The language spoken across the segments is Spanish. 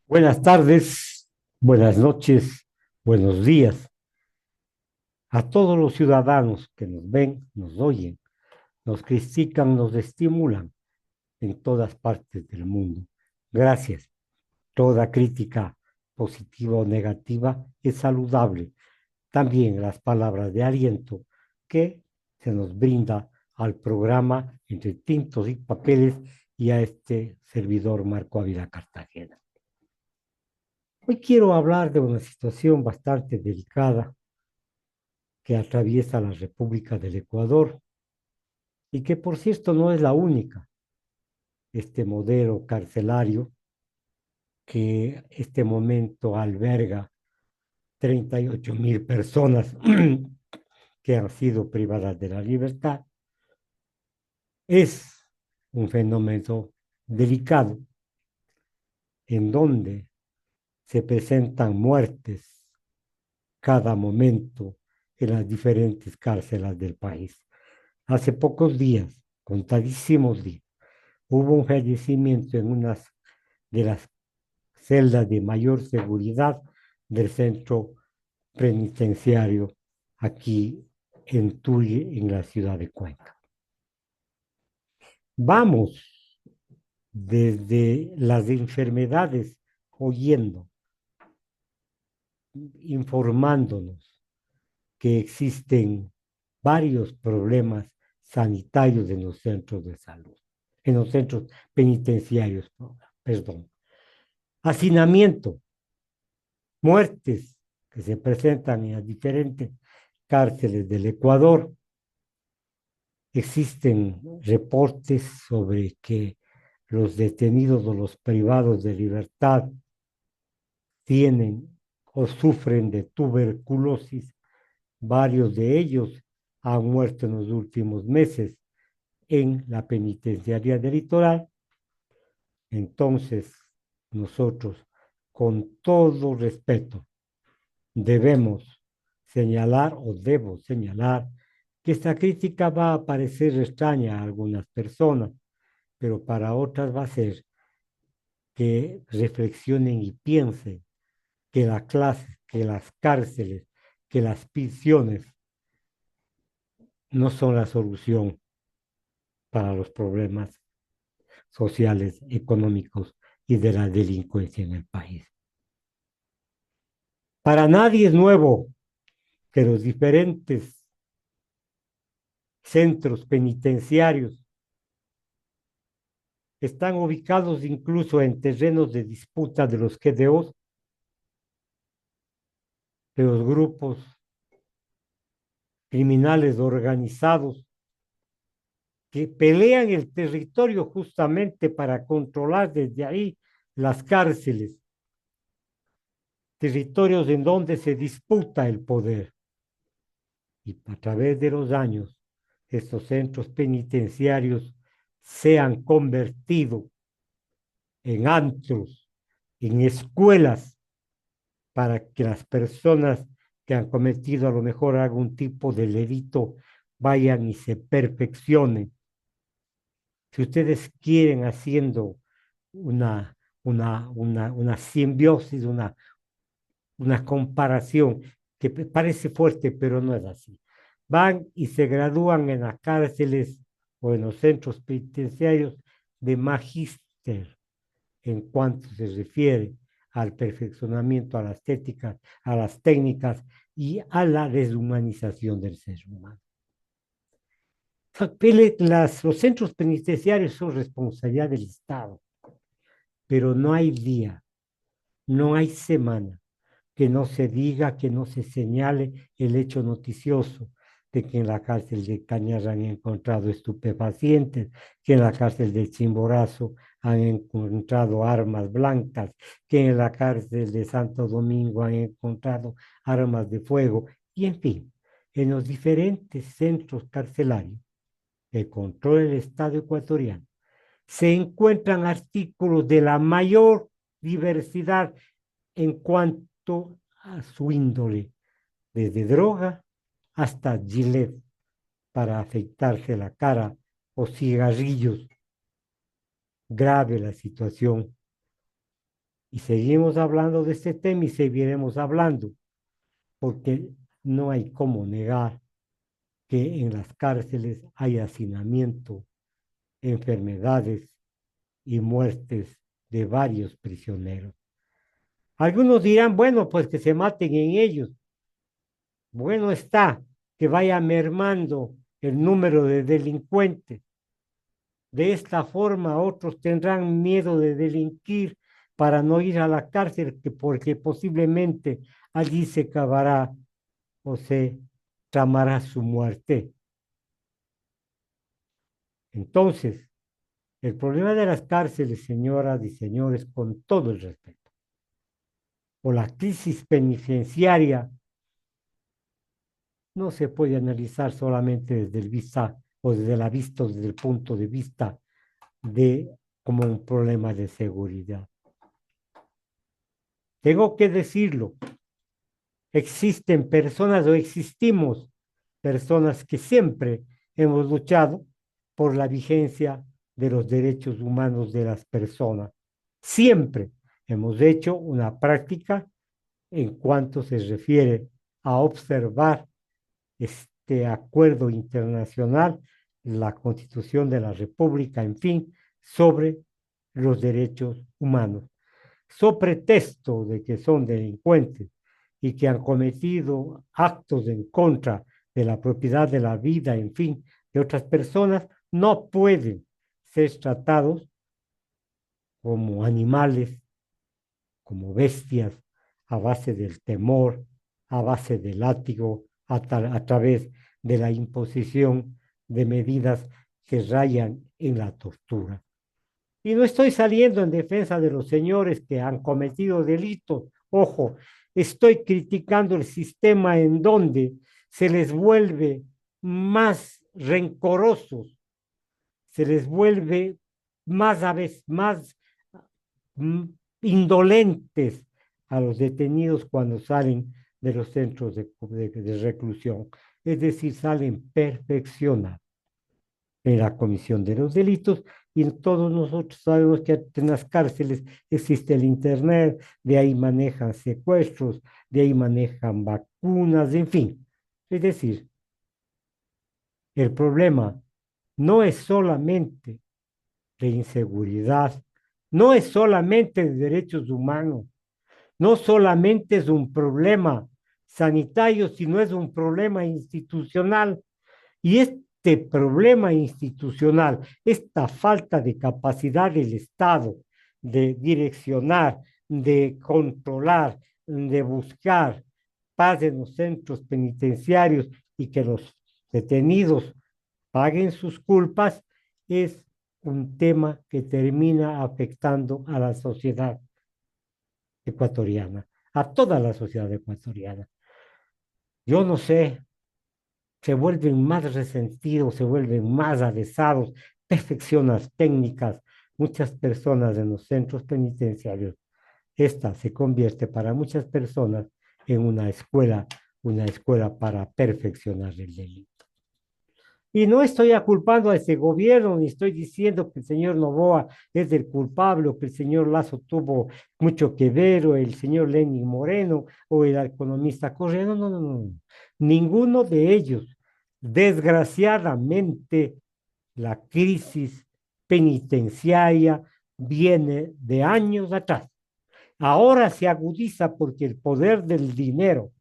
Buenas tardes, buenas noches, buenos días a todos los ciudadanos que nos ven, nos oyen, nos critican, nos estimulan en todas partes del mundo. Gracias. Toda crítica positiva o negativa es saludable. También las palabras de aliento que se nos brinda al programa Entre Tintos y Papeles y a este servidor Marco Ávila Cartagena. Hoy quiero hablar de una situación bastante delicada que atraviesa la República del Ecuador y que, por cierto, no es la única. Este modelo carcelario que este momento alberga 38.000 personas que han sido privadas de la libertad es un fenómeno delicado en donde se presentan muertes cada momento en las diferentes cárceles del país. Hace pocos días, contadísimos días, hubo un fallecimiento en una de las celdas de mayor seguridad del centro penitenciario aquí en Tuy, en la ciudad de Cuenca. Vamos desde las enfermedades oyendo, informándonos que existen varios problemas sanitarios en los centros de salud, en los centros penitenciarios, perdón. Hacinamiento, muertes que se presentan en las diferentes cárceles del Ecuador. Existen reportes sobre que los detenidos o los privados de libertad tienen o sufren de tuberculosis. Varios de ellos han muerto en los últimos meses en la penitenciaría del Litoral. Entonces, nosotros, con todo respeto, debemos señalar o debo señalar que esta crítica va a parecer extraña a algunas personas, pero para otras va a ser que reflexionen y piensen que la clase, que las cárceles, que las prisiones no son la solución para los problemas sociales, económicos y de la delincuencia en el país. Para nadie es nuevo que los diferentes centros penitenciarios están ubicados incluso en terrenos de disputa de los GDOs, de los grupos criminales organizados que pelean el territorio justamente para controlar desde ahí las cárceles, territorios en donde se disputa el poder. Y a través de los años, estos centros penitenciarios se han convertido en antros, en escuelas, para que las personas que han cometido a lo mejor algún tipo de delito vayan y se perfeccionen. Si ustedes quieren haciendo una, una simbiosis, una comparación que parece fuerte, pero no es así. Van y se gradúan en las cárceles o en los centros penitenciarios de magíster en cuanto se refiere al perfeccionamiento, a las técnicas, y a la deshumanización del ser humano. Los centros penitenciarios son responsabilidad del Estado, pero no hay día, no hay semana que no se diga, que no se señale el hecho noticioso de que en la cárcel de Cañar han encontrado estupefacientes, que en la cárcel de Chimborazo han encontrado armas blancas, que en la cárcel de Santo Domingo han encontrado armas de fuego, y en fin, en los diferentes centros carcelarios que controla el Estado ecuatoriano, se encuentran artículos de la mayor diversidad en cuanto a su índole, desde droga hasta gilet para afeitarse la cara o cigarrillos. Grave la situación Y seguimos hablando de este tema y seguiremos hablando, porque no hay cómo negar que en las cárceles hay hacinamiento, enfermedades y muertes de varios prisioneros. Algunos dirán, bueno, pues que se maten en ellos. Bueno está que vaya mermando el número de delincuentes. De esta forma, otros tendrán miedo de delinquir para no ir a la cárcel, porque posiblemente allí se acabará o se tramará su muerte. Entonces, el problema de las cárceles, señoras y señores, con todo el respeto, o la crisis penitenciaria, no se puede analizar solamente desde el vista o desde la vista, desde el punto de vista de como un problema de seguridad. Tengo que decirlo, existen personas o existimos personas que siempre hemos luchado por la vigencia de los derechos humanos de las personas. Siempre hemos hecho una práctica en cuanto se refiere a observar este acuerdo internacional, la Constitución de la República, en fin, sobre los derechos humanos. So pretexto de que son delincuentes y que han cometido actos en contra de la propiedad de la vida, en fin, de otras personas, no pueden ser tratados como animales, como bestias, a base del temor, a base del látigo, a través de la imposición de medidas que rayan en la tortura. Y no estoy saliendo en defensa de los señores que han cometido delitos. Ojo, estoy criticando el sistema en donde se les vuelve más rencorosos, se les vuelve más a veces más mm, indolentes a los detenidos cuando salen de los centros de reclusión. Es decir, salen perfeccionados en la comisión de los delitos y todos nosotros sabemos que en las cárceles existe el Internet, de ahí manejan secuestros, de ahí manejan vacunas, en fin. Es decir, el problema no es solamente de inseguridad, no es solamente de derechos humanos, no solamente es un problema sanitario, sino es un problema institucional. Y este problema institucional, esta falta de capacidad del Estado de direccionar, de controlar, de buscar paz en los centros penitenciarios y que los detenidos paguen sus culpas, es un tema que termina afectando a la sociedad ecuatoriana, a toda la sociedad ecuatoriana. Yo no sé, se vuelven más resentidos, se vuelven más avesados, perfeccionan técnicas. Muchas personas en los centros penitenciarios, esta se convierte para muchas personas en una escuela para perfeccionar el delito. Y no estoy culpando a ese gobierno, ni estoy diciendo que el señor Noboa es el culpable, o que el señor Lazo tuvo mucho que ver, o el señor Lenin Moreno, o el economista Correa. No, no, no, no. Ninguno de ellos. Desgraciadamente, la crisis penitenciaria viene de años atrás. Ahora se agudiza porque el poder del dinero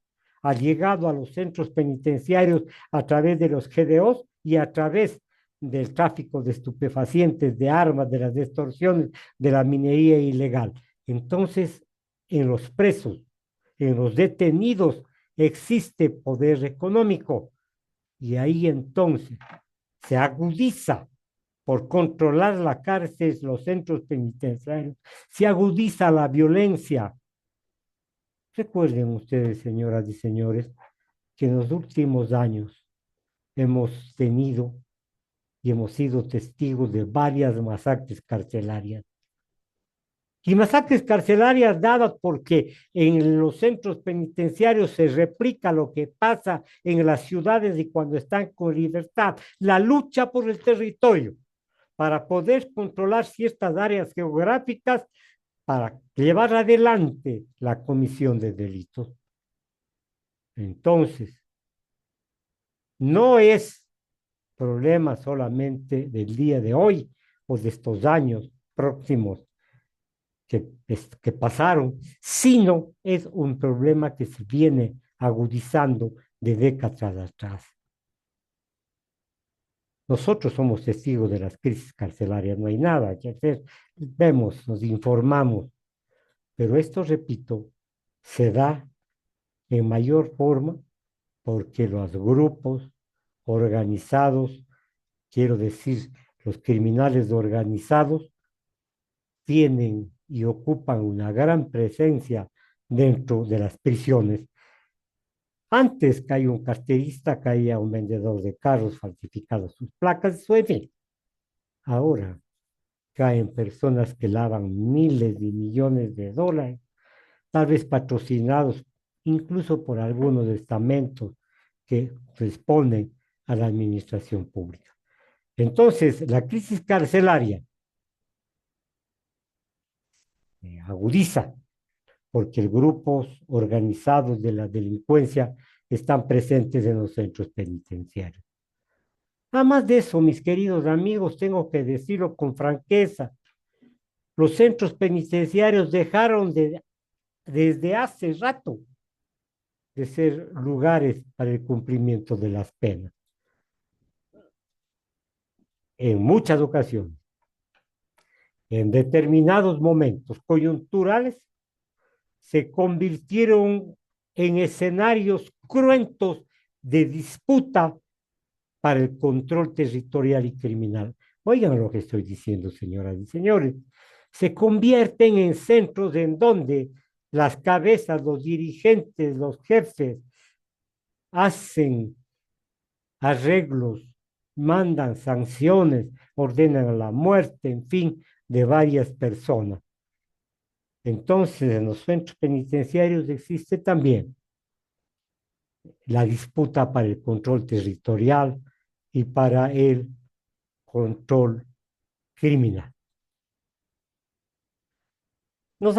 ha llegado a los centros penitenciarios a través de los GDOs y a través del tráfico de estupefacientes, de armas, de las extorsiones, de la minería ilegal. Entonces, en los presos, en los detenidos, existe poder económico y ahí entonces se agudiza por controlar la cárcel, los centros penitenciarios, se agudiza la violencia. Recuerden ustedes, señoras y señores, que en los últimos años hemos tenido y hemos sido testigos de varias masacres carcelarias. Y masacres carcelarias dadas porque en los centros penitenciarios se replica lo que pasa en las ciudades y cuando están con libertad. La lucha por el territorio para poder controlar ciertas áreas geográficas para llevar adelante la comisión de delitos. Entonces, no es problema solamente del día de hoy o de estos años próximos que pasaron, sino es un problema que se viene agudizando de décadas atrás. Nosotros somos testigos de las crisis carcelarias, no hay nada que hacer. Vemos, nos informamos, pero esto, repito, se da en mayor forma porque los grupos organizados, quiero decir, los criminales organizados, tienen y ocupan una gran presencia dentro de las prisiones. Antes caía un carterista, caía un vendedor de carros falsificados sus placas, en fin. Ahora caen personas que lavan miles de millones de dólares, tal vez patrocinados incluso por algunos estamentos que responden a la administración pública. Entonces, la crisis carcelaria agudiza porque grupos organizados de la delincuencia están presentes en los centros penitenciarios. Además de eso, mis queridos amigos, tengo que decirlo con franqueza, los centros penitenciarios dejaron desde hace rato de ser lugares para el cumplimiento de las penas. En muchas ocasiones, en determinados momentos coyunturales, se convirtieron en escenarios cruentos de disputa para el control territorial y criminal. Oigan lo que estoy diciendo, señoras y señores. Se convierten en centros en donde las cabezas, los dirigentes, los jefes hacen arreglos, mandan sanciones, ordenan la muerte, en fin, de varias personas. Entonces, en los centros penitenciarios existe también la disputa para el control territorial y para el control criminal. Nos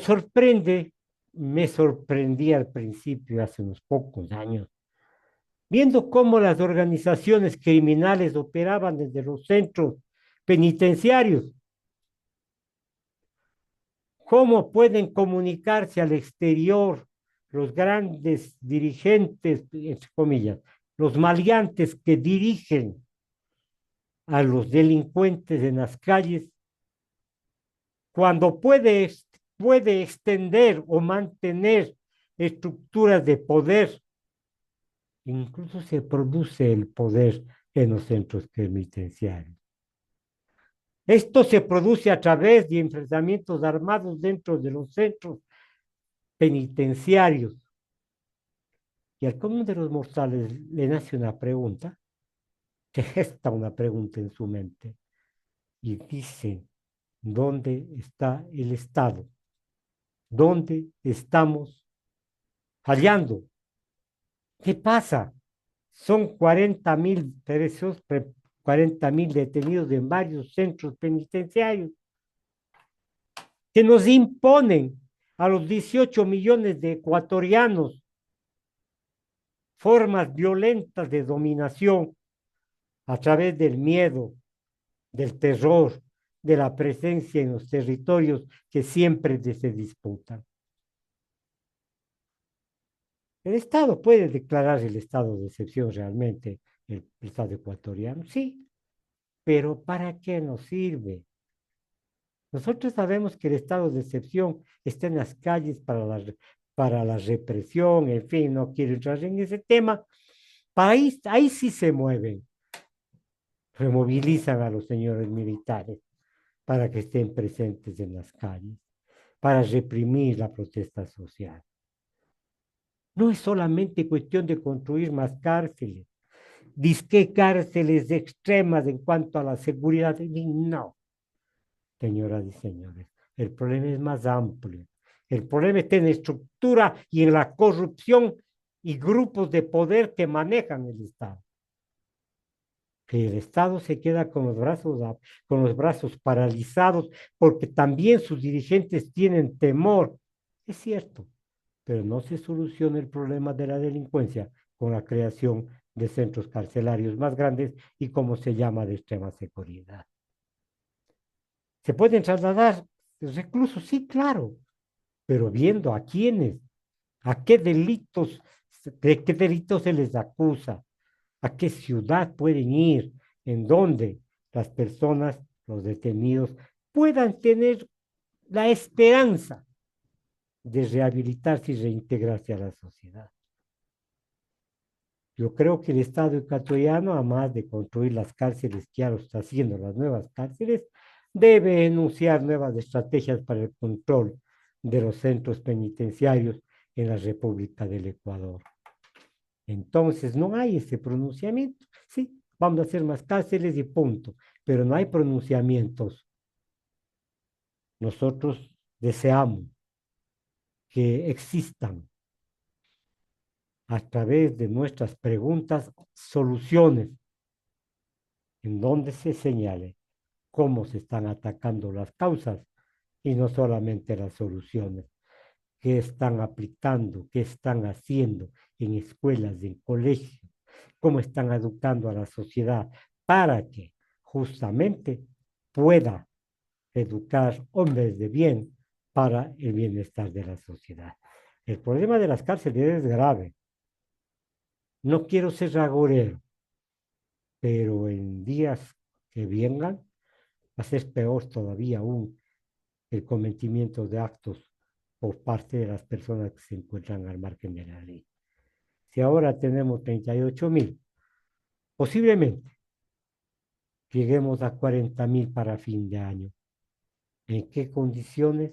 sorprende, me sorprendí al principio, hace unos pocos años, viendo cómo las organizaciones criminales operaban desde los centros penitenciarios, cómo pueden comunicarse al exterior los grandes dirigentes, entre comillas, los maleantes que dirigen a los delincuentes en las calles, cuando puede extender o mantener estructuras de poder, incluso se produce el poder en los centros penitenciarios. Esto se produce a través de enfrentamientos armados dentro de los centros penitenciarios. Y al común de los mortales le nace una pregunta, que gesta una pregunta en su mente, y dice, ¿dónde está el Estado? ¿Dónde estamos fallando? ¿Qué pasa? Son 40,000 presos, 40,000 detenidos en varios centros penitenciarios que nos imponen a los 18 millones de ecuatorianos formas violentas de dominación a través del miedo, del terror, de la presencia en los territorios que siempre se disputan. El Estado puede declarar el estado de excepción realmente, el Estado ecuatoriano, sí, pero ¿para qué nos sirve? Nosotros sabemos que el estado de excepción está en las calles para la represión, en fin, no quiero entrar en ese tema. Ahí sí se mueven, removilizan a los señores militares para que estén presentes en las calles, para reprimir la protesta social. No es solamente cuestión de construir más cárceles, disque cárceles extremas en cuanto a la seguridad. No, señoras y señores, el problema es más amplio. El problema está en la estructura y en la corrupción y grupos de poder que manejan el Estado. que el Estado se queda con los brazos paralizados porque también sus dirigentes tienen temor. Es cierto, pero no se soluciona el problema de la delincuencia con la creación de centros carcelarios más grandes y como se llama de extrema seguridad. ¿Se pueden trasladar reclusos? Sí, claro, pero viendo a quiénes, a qué delitos, de qué delitos se les acusa, a qué ciudad pueden ir, en donde las personas, los detenidos, puedan tener la esperanza de rehabilitarse y reintegrarse a la sociedad. Yo creo que el Estado ecuatoriano, además de construir las cárceles que ya lo está haciendo, las nuevas cárceles, debe enunciar nuevas estrategias para el control de los centros penitenciarios en la República del Ecuador. Entonces, no hay ese pronunciamiento. Sí, vamos a hacer más cárceles y punto, pero no hay pronunciamientos. Nosotros deseamos que existan a través de nuestras preguntas soluciones en donde se señale cómo se están atacando las causas y no solamente las soluciones, qué están aplicando, qué están haciendo en escuelas, en colegios, cómo están educando a la sociedad para que justamente pueda educar hombres de bien para el bienestar de la sociedad. El problema de las cárceles es grave. No quiero ser agorero, pero en días que vengan va a ser peor todavía aún el cometimiento de actos por parte de las personas que se encuentran al margen de la ley. Si ahora tenemos 38.000, posiblemente lleguemos a 40.000 para fin de año. ¿En qué condiciones?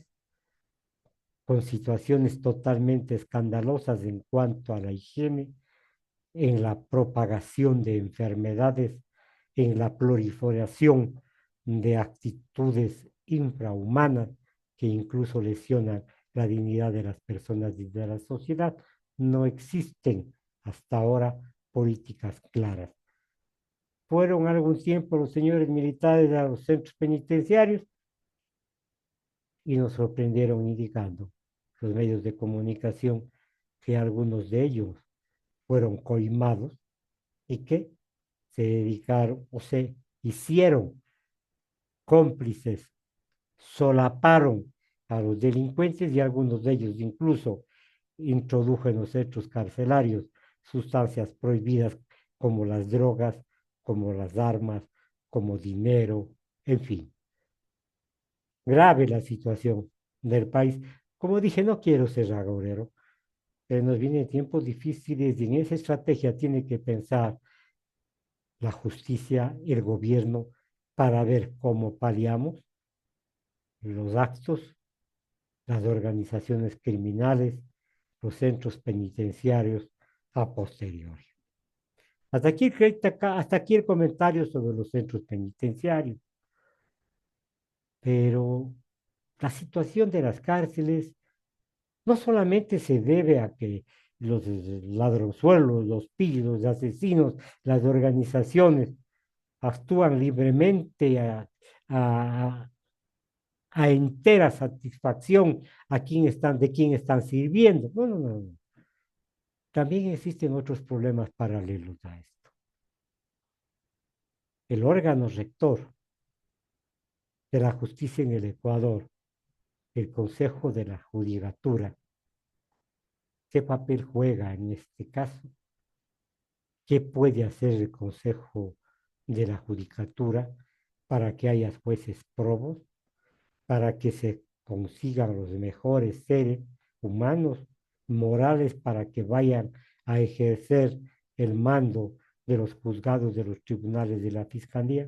Con situaciones totalmente escandalosas en cuanto a la higiene, en la propagación de enfermedades, en la proliferación de actitudes infrahumanas que incluso lesionan la dignidad de las personas y de la sociedad. No existen hasta ahora políticas claras. Fueron algún tiempo los señores militares a los centros penitenciarios y nos sorprendieron indicando los medios de comunicación que algunos de ellos fueron coimados y que se dedicaron o se hicieron cómplices, solaparon a los delincuentes y algunos de ellos incluso introdujo en los hechos carcelarios sustancias prohibidas como las drogas, como las armas, como dinero, en fin. Grave la situación del país. Como dije, no quiero ser agorero, pero nos vienen tiempos difíciles y en esa estrategia tiene que pensar la justicia, el gobierno, para ver cómo paliamos los actos, las organizaciones criminales, los centros penitenciarios a posteriori. Hasta aquí el comentario sobre los centros penitenciarios, pero la situación de las cárceles no solamente se debe a que los ladronzuelos, los pillos, los asesinos, las organizaciones actúan libremente a, a entera satisfacción de quién están sirviendo. No, no, no, no. También existen otros problemas paralelos a esto. El órgano rector de la justicia en el Ecuador, el Consejo de la Judicatura, ¿qué papel juega en este caso? ¿Qué puede hacer el Consejo de la Judicatura para que haya jueces probos, para que se consigan los mejores seres humanos, morales, para que vayan a ejercer el mando de los juzgados de los tribunales de la Fiscalía?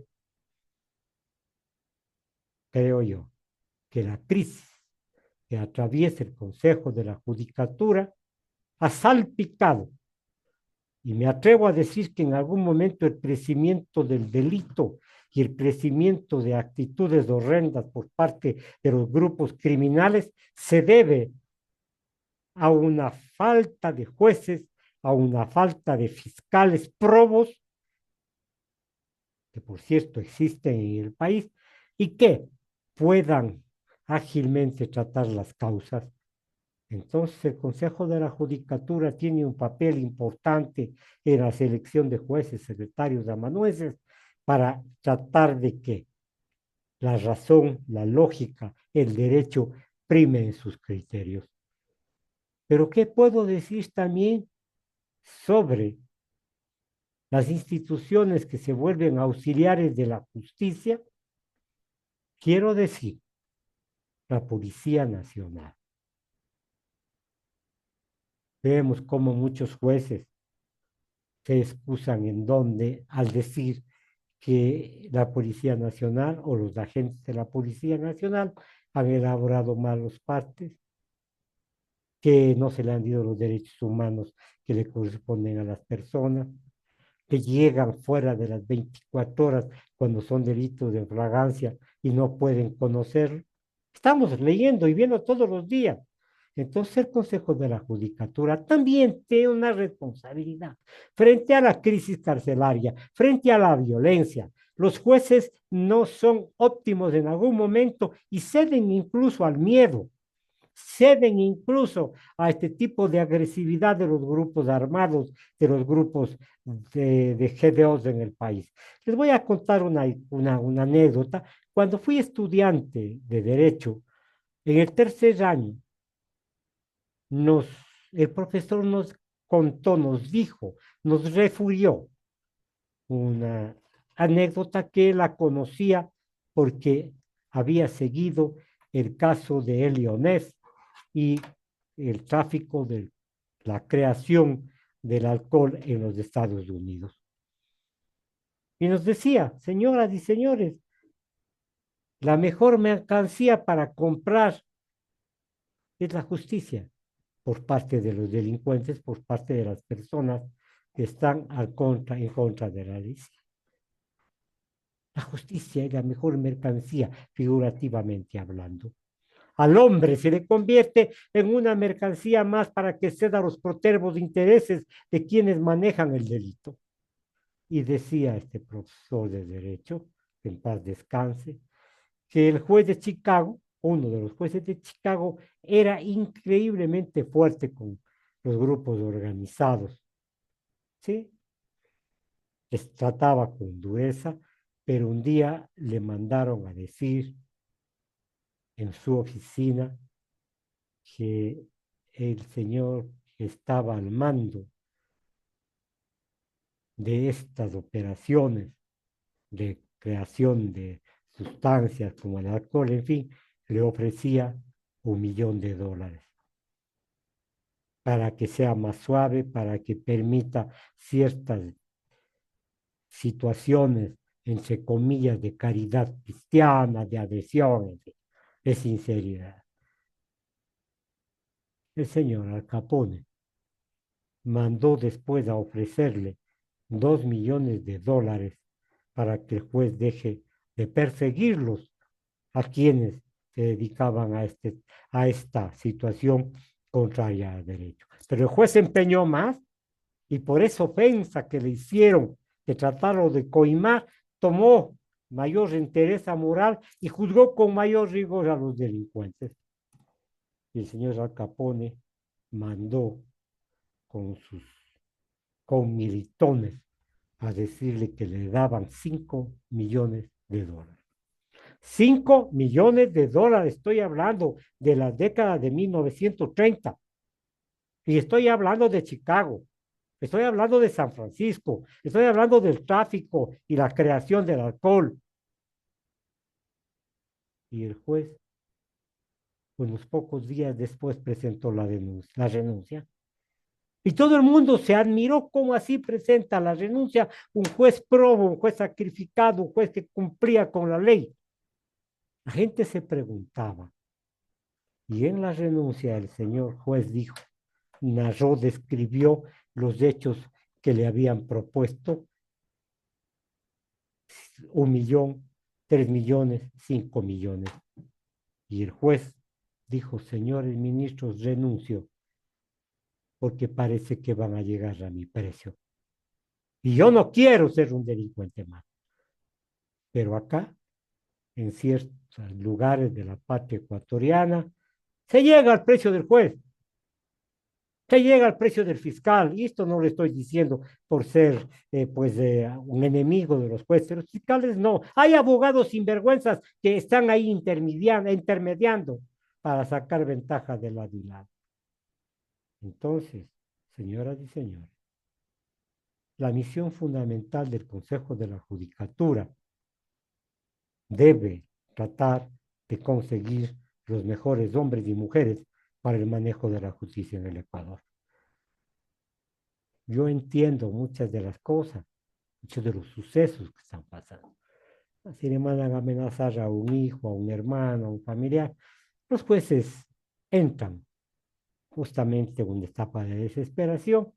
Creo yo que la crisis que atraviesa el Consejo de la Judicatura ha salpicado, y me atrevo a decir que en algún momento el crecimiento del delito y el crecimiento de actitudes horrendas por parte de los grupos criminales se debe a una falta de jueces, a una falta de fiscales probos que por cierto existen en el país, y que puedan ágilmente tratar las causas. Entonces, el Consejo de la Judicatura tiene un papel importante en la selección de jueces, secretarios, amanuenses, para tratar de que la razón, la lógica, el derecho primen en sus criterios. Pero, ¿qué puedo decir también sobre las instituciones que se vuelven auxiliares de la justicia? Quiero decir, la Policía Nacional. Vemos cómo muchos jueces se excusan en donde al decir que la Policía Nacional o los agentes de la Policía Nacional han elaborado malos partes, que no se le han dado los derechos humanos que le corresponden a las personas, que llegan fuera de las 24 horas cuando son delitos de flagrancia y no pueden conocerlo. Estamos leyendo y viendo todos los días. Entonces el Consejo de la Judicatura también tiene una responsabilidad frente a la crisis carcelaria, frente a la violencia. Los jueces no son óptimos en algún momento y ceden incluso al miedo, ceden incluso a este tipo de agresividad de los grupos armados, de los grupos de GDOs en el país. Les voy a contar una anécdota. Cuando fui estudiante de Derecho, en el tercer año, nos, el profesor nos contó, nos dijo, nos refirió una anécdota que la conocía porque había seguido el caso de Elionés y el tráfico de la creación del alcohol en los Estados Unidos. Y nos decía, señoras y señores, la mejor mercancía para comprar es la justicia por parte de los delincuentes, por parte de las personas que están en contra de la ley. La justicia es la mejor mercancía, figurativamente hablando. Al hombre se le convierte en una mercancía más para que ceda a los protervos intereses de quienes manejan el delito. Y decía este profesor de Derecho, en paz descanse, que el juez de Chicago, uno de los jueces de Chicago, era increíblemente fuerte con los grupos organizados, ¿sí? Les trataba con dureza, pero un día le mandaron a decir en su oficina que el señor que estaba al mando de estas operaciones de creación de sustancias como el alcohol, en fin, le ofrecía $1 millón para que sea más suave, para que permita ciertas situaciones, entre comillas, de caridad cristiana, de adhesión, de sinceridad. El señor Al Capone mandó después a ofrecerle $2 millones para que el juez deje de perseguirlos a quienes se dedicaban a esta situación contraria al derecho. Pero el juez se empeñó más y por eso ofensa que le hicieron, que trataron de coimar, tomó mayor interés moral y juzgó con mayor rigor a los delincuentes. Y el señor Al Capone mandó con sus comilitones a decirle que le daban $5 millones. $5 millones, estoy hablando de la década de 1930. Y estoy hablando de Chicago, estoy hablando de San Francisco, estoy hablando del tráfico y la creación del alcohol. Y el juez, unos pocos días después, presentó la renuncia. Y todo el mundo se admiró cómo así presenta la renuncia un juez probo, un juez sacrificado, un juez que cumplía con la ley. La gente se preguntaba, y en la renuncia el señor juez dijo, narró, describió los hechos que le habían propuesto, 1 millón, 3 millones, 5 millones. Y el juez dijo, señores ministros, renuncio, porque parece que van a llegar a mi precio. Y yo no quiero ser un delincuente más. pero acá, en ciertos lugares de la patria ecuatoriana, se llega al precio del juez, se llega al precio del fiscal, y esto no lo estoy diciendo por ser un enemigo de los jueces, los fiscales no, hay abogados sinvergüenzas que están ahí intermediando para sacar ventaja de la de lado. Entonces, señoras y señores, la misión fundamental del Consejo de la Judicatura debe tratar de conseguir los mejores hombres y mujeres para el manejo de la justicia en el Ecuador. Yo entiendo muchas de las cosas, muchos de los sucesos que están pasando. Si le mandan a amenazar a un hijo, a un hermano, a un familiar, los jueces entran justamente en una etapa de desesperación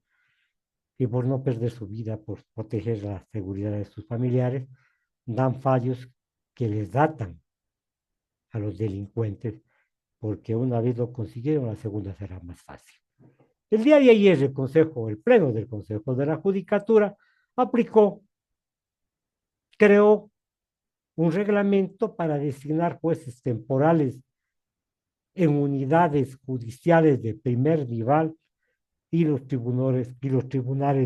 y por no perder su vida, por proteger la seguridad de sus familiares, dan fallos que les datan a los delincuentes, porque una vez lo consiguieron, la segunda será más fácil. El día de ayer el pleno del Consejo de la Judicatura aplicó, creó un reglamento para designar jueces temporales en unidades judiciales de primer nivel y los tribunales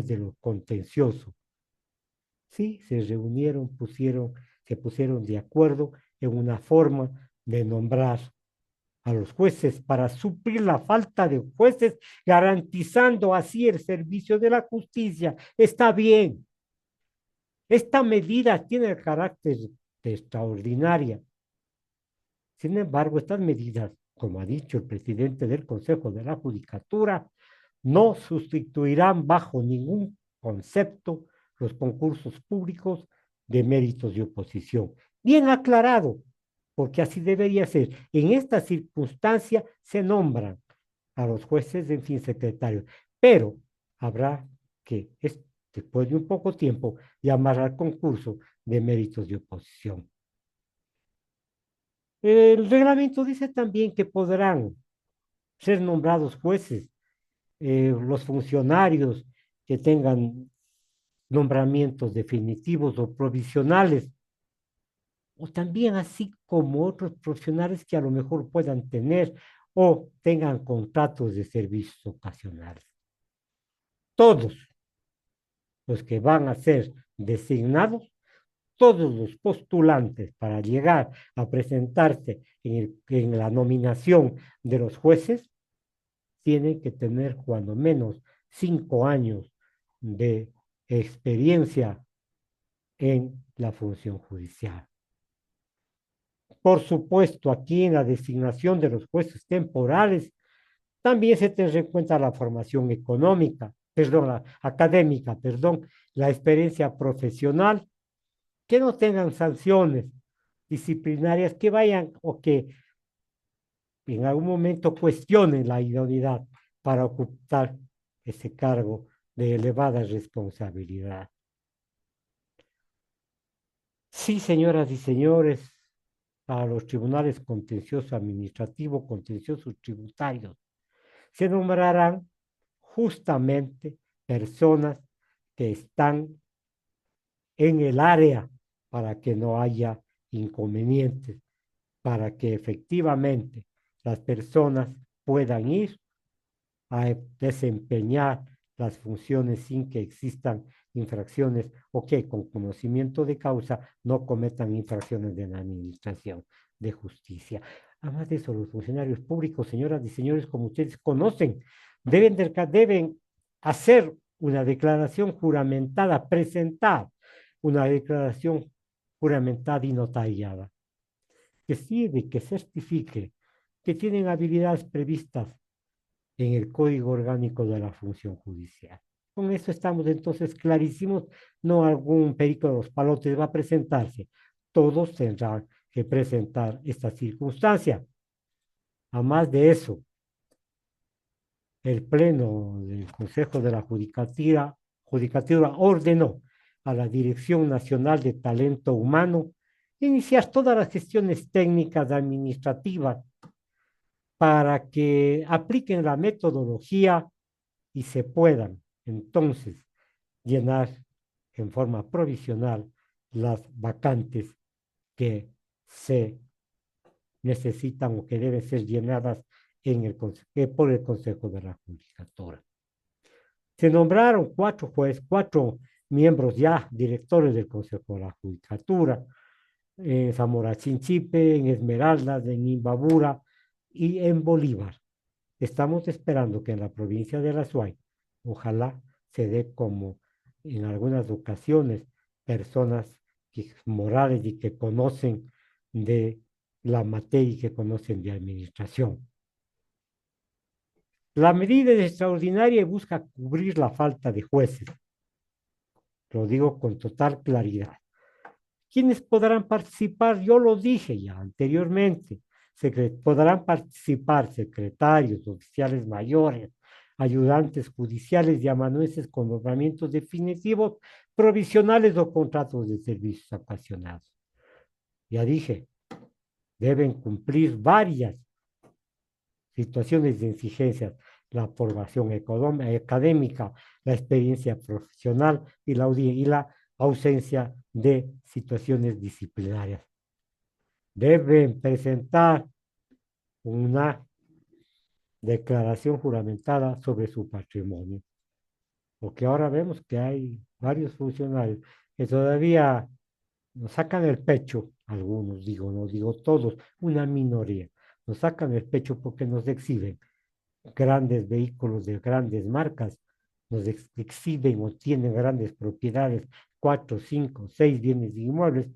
de lo contencioso. Sí, se reunieron, se pusieron de acuerdo en una forma de nombrar a los jueces para suplir la falta de jueces, garantizando así el servicio de la justicia. Está bien. Esta medida tiene el carácter de extraordinaria. Sin embargo, estas medidas, como ha dicho el presidente del Consejo de la Judicatura, no sustituirán bajo ningún concepto los concursos públicos de méritos de oposición. Bien aclarado, porque así debería ser. En esta circunstancia se nombran a los jueces, en fin, secretarios, pero habrá que, después de un poco tiempo, llamar al concurso de méritos de oposición. El reglamento dice también que podrán ser nombrados jueces los funcionarios que tengan nombramientos definitivos o provisionales, o también así como otros profesionales que a lo mejor puedan tener o tengan contratos de servicios ocasionales. Todos los que van a ser designados, todos los postulantes para llegar a presentarse en la nominación de los jueces, tienen que tener cuando menos 5 años de experiencia en la función judicial. Por supuesto, aquí en la designación de los jueces temporales también se tendrá en cuenta la formación académica, la experiencia profesional, que no tengan sanciones disciplinarias que vayan o que en algún momento cuestionen la idoneidad para ocupar ese cargo de elevada responsabilidad. Sí, señoras y señores, para los tribunales contencioso administrativo, contenciosos tributarios, se nombrarán justamente personas que están en el área para que no haya inconvenientes, para que efectivamente las personas puedan ir a desempeñar las funciones sin que existan infracciones o que con conocimiento de causa no cometan infracciones de la administración de justicia. Además de eso, los funcionarios públicos, señoras y señores, como ustedes conocen, deben hacer una declaración juramentada, presentar una declaración juramentada y notariada, que sirve, que certifique que tienen habilidades previstas en el Código Orgánico de la Función Judicial. Con eso estamos entonces clarísimos, no algún perico de los palotes va a presentarse, todos tendrán que presentar esta circunstancia. Además de eso, el Pleno del Consejo de la Judicatura ordenó a la Dirección Nacional de Talento Humano iniciar todas las gestiones técnicas administrativas para que apliquen la metodología y se puedan entonces llenar en forma provisional las vacantes que se necesitan o que deben ser llenadas por el Consejo de la Judicatura. Se nombraron 4 jueces, 4 miembros ya directores del Consejo de la Judicatura, en Zamora Chinchipe, en Esmeraldas, en Imbabura y en Bolívar. Estamos esperando que en la provincia de La Suay, ojalá se dé como en algunas ocasiones personas morales y que conocen de la materia y que conocen de administración. La medida es extraordinaria y busca cubrir la falta de jueces. Lo digo con total claridad. ¿Quiénes podrán participar? Yo lo dije ya anteriormente. Podrán participar secretarios, oficiales mayores, ayudantes judiciales y amanuenses con nombramientos definitivos, provisionales o contratos de servicios apasionados. Ya dije, deben cumplir varias situaciones de exigencias, la formación académica, la experiencia profesional y la ausencia de situaciones disciplinarias. Deben presentar una declaración juramentada sobre su patrimonio, porque ahora vemos que hay varios funcionarios que todavía nos sacan el pecho, algunos digo, no digo todos, una minoría, nos sacan el pecho porque nos exhiben grandes vehículos de grandes marcas, nos exhiben o tienen grandes propiedades, 4, 5, 6 bienes inmuebles.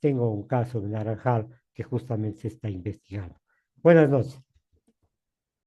Tengo un caso de Naranjal que justamente se está investigando. Buenas noches.